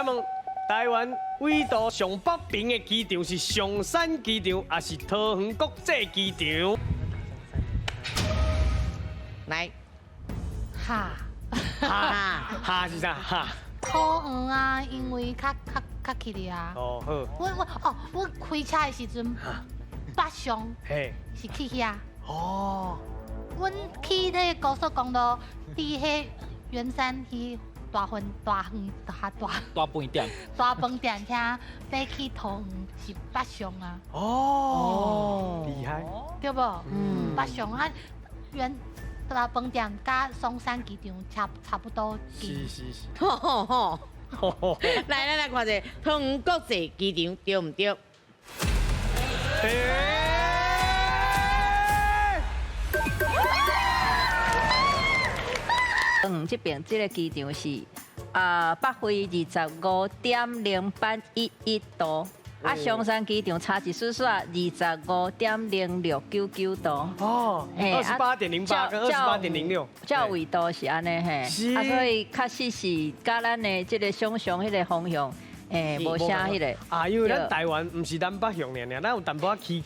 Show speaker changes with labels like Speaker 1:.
Speaker 1: 请问台湾纬度上北边的机场是松山机场，还是桃园国际机场？
Speaker 2: 来，
Speaker 3: 哈，
Speaker 1: 哈是啥？哈。
Speaker 3: 桃园啊，因为较起哩啊。
Speaker 1: 哦好。
Speaker 3: 我开车的时阵，北上
Speaker 1: 嘿。
Speaker 3: 是去遐。
Speaker 1: 哦。
Speaker 3: 阮去迄高速公路，伫迄圆山去大饭店遐飞去桃园是北上啊。
Speaker 1: 哦。厉害。
Speaker 3: 对不？北上啊，大饭店甲松山机场差不多近。
Speaker 1: 是。
Speaker 2: 吼吼吼！来，看者桃园国际机场对唔对？
Speaker 4: 这边这个机场是北纬25.0811度，松山机场差一丝丝25.0699度。
Speaker 1: 哦，28.08跟28.06，
Speaker 4: 这纬度是安尼嘿，所以确实是甲咱的这个想象迄个方向，无啥迄个。
Speaker 1: 因为咱台湾唔是南北向尔，咱有淡薄起。